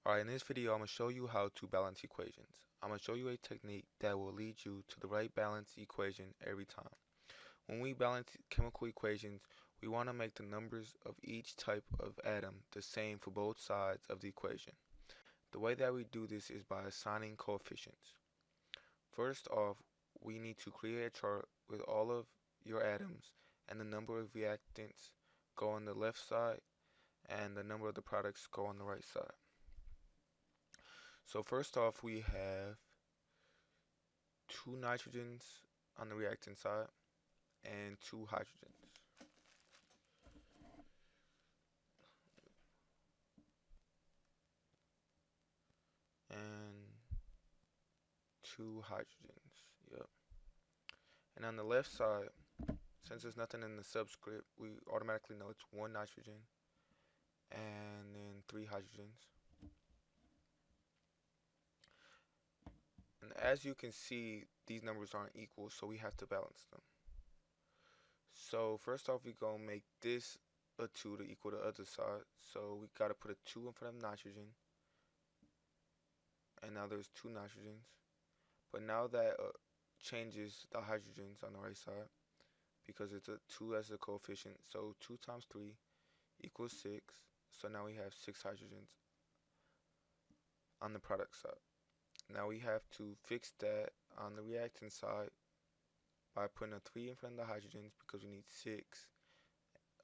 Alright, in this video I'm going to show you how to balance equations. I'm going to show you a technique that will lead you to the right balance equation every time. When we balance chemical equations, we want to make the numbers of each type of atom the same for both sides of the equation. The way that we do this is by assigning coefficients. First off, we need to create a chart with all of your atoms and the number of reactants go on the left side and the number of the products go on the right side. So first off, we have two nitrogens on the reactant side and two hydrogens. And two hydrogens, yep. And on the left side, since there's nothing in the subscript, we automatically know it's one nitrogen and then three hydrogens. And as you can see, these numbers aren't equal, so we have to balance them. So first off, we're going to make this a 2 to equal the other side. So we got to put a 2 in front of nitrogen. And now there's two nitrogens. But now that changes the hydrogens on the right side, because it's a 2 as a coefficient. So 2 times 3 equals 6. So now we have 6 hydrogens on the product side. Now we have to fix that on the reactant side by putting a 3 in front of the hydrogens, because we need 6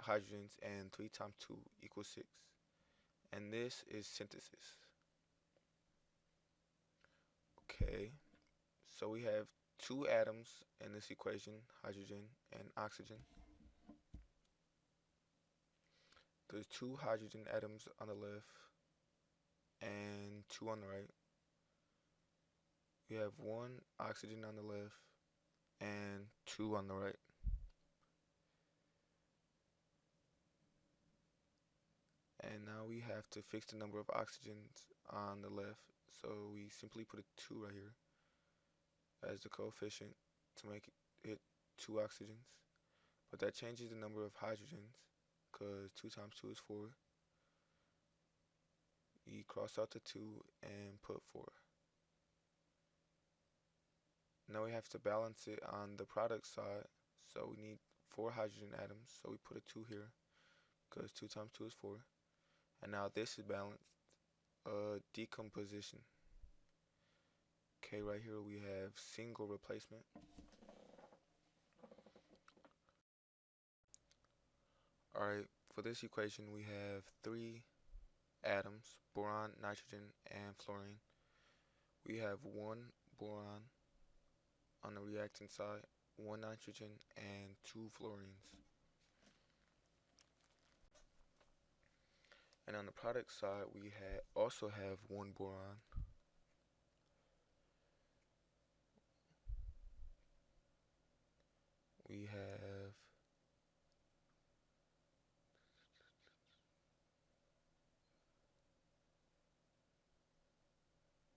hydrogens, and 3 times 2 equals 6. And this is synthesis. Okay, so we have two atoms in this equation, hydrogen and oxygen. There's two hydrogen atoms on the left and two on the right. We have one oxygen on the left and two on the right. And now we have to fix the number of oxygens on the left. So we simply put a 2 right here as the coefficient to make it 2 oxygens. But that changes the number of hydrogens, because 2 times 2 is 4. You cross out the 2 and put 4. Now we have to balance it on the product side. So we need 4 hydrogen atoms. So we put a 2 here, because 2 times 2 is 4. And now this is balanced. Decomposition. Okay, right here we have single replacement. Alright, for this equation we have 3 atoms, boron, nitrogen, and fluorine. We have 1 boron on the reactant side, 1 nitrogen, and 2 fluorines. And on the product side, we also have 1 boron, we have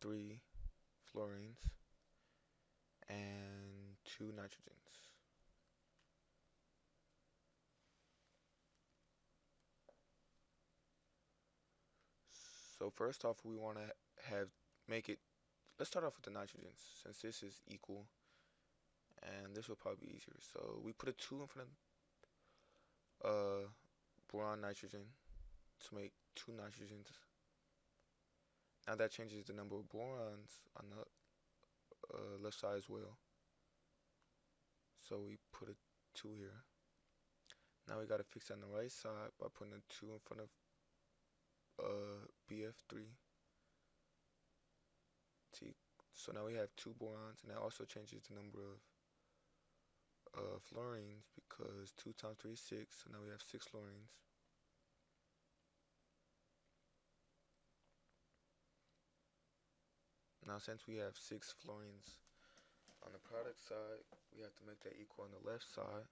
3 fluorines, and 2 nitrogens. So first off, we want to let's start off with the nitrogens, since this is equal, and this will probably be easier. So we put a 2 in front of boron nitrogen to make 2 nitrogens. Now that changes the number of borons on the left side as well. So we put a 2 here. Now we gotta fix it on the right side by putting a 2 in front of BF3. So now we have 2 borons, and that also changes the number of fluorines, because 2 times 3 is 6, so now we have 6 fluorines. Now since we have 6 fluorines on the product side, we have to make that equal on the left side.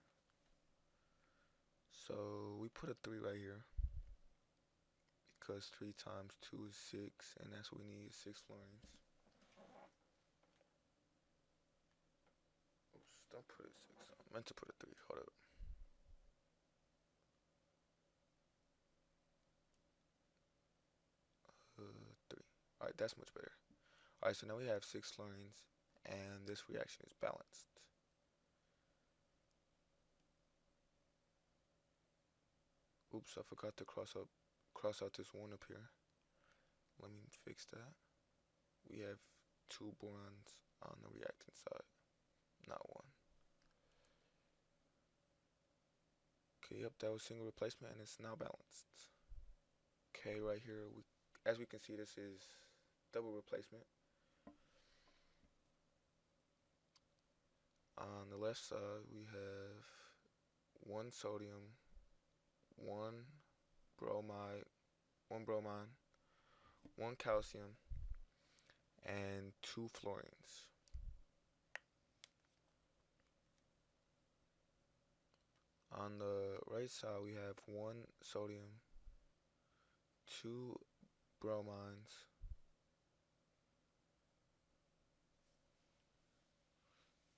So we put a 3 right here, because 3 times 2 is 6, and that's what we need, 6 fluorines. Oops, don't put a 6 on. I meant to put a 3. Hold up. Alright, that's much better. Alright, so now we have 6 fluorines, and this reaction is balanced. Oops, I forgot to cross out this 1 up here. Let me fix that. We have 2 borons on the reactant side, not 1. Okay, yep, that was single replacement, and it's now balanced. Okay, right here, as we can see, this is double replacement. On the left side, we have 1 sodium, 1 bromide, 1 bromine, 1 calcium, and 2 fluorines. On the right side, we have 1 sodium, 2 bromines,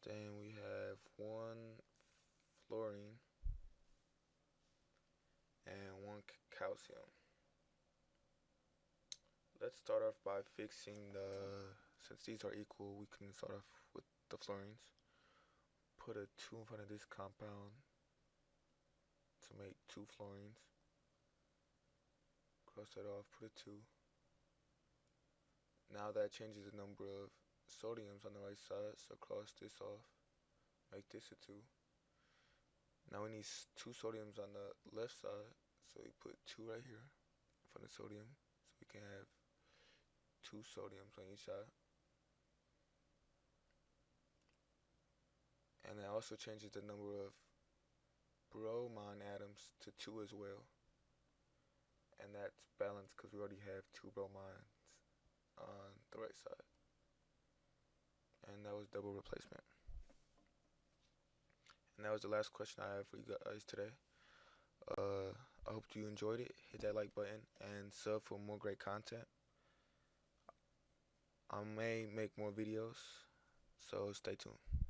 then we have 1 fluorine, and 1 calcium. Let's start off by fixing since these are equal, we can start off with the fluorines. Put a 2 in front of this compound to make 2 fluorines. Cross that off, put a 2. Now that changes the number of sodiums on the right side, so cross this off, make this a 2. Now we need 2 sodiums on the left side, so we put 2 right here in front of sodium, so we can have 2 sodiums on each side. And that also changes the number of bromine atoms to 2 as well. And that's balanced because we already have 2 bromines on the right side. And that was double replacement. And that was the last question I have for you guys today. I hope you enjoyed it. Hit that like button and sub for more great content. I may make more videos, so stay tuned.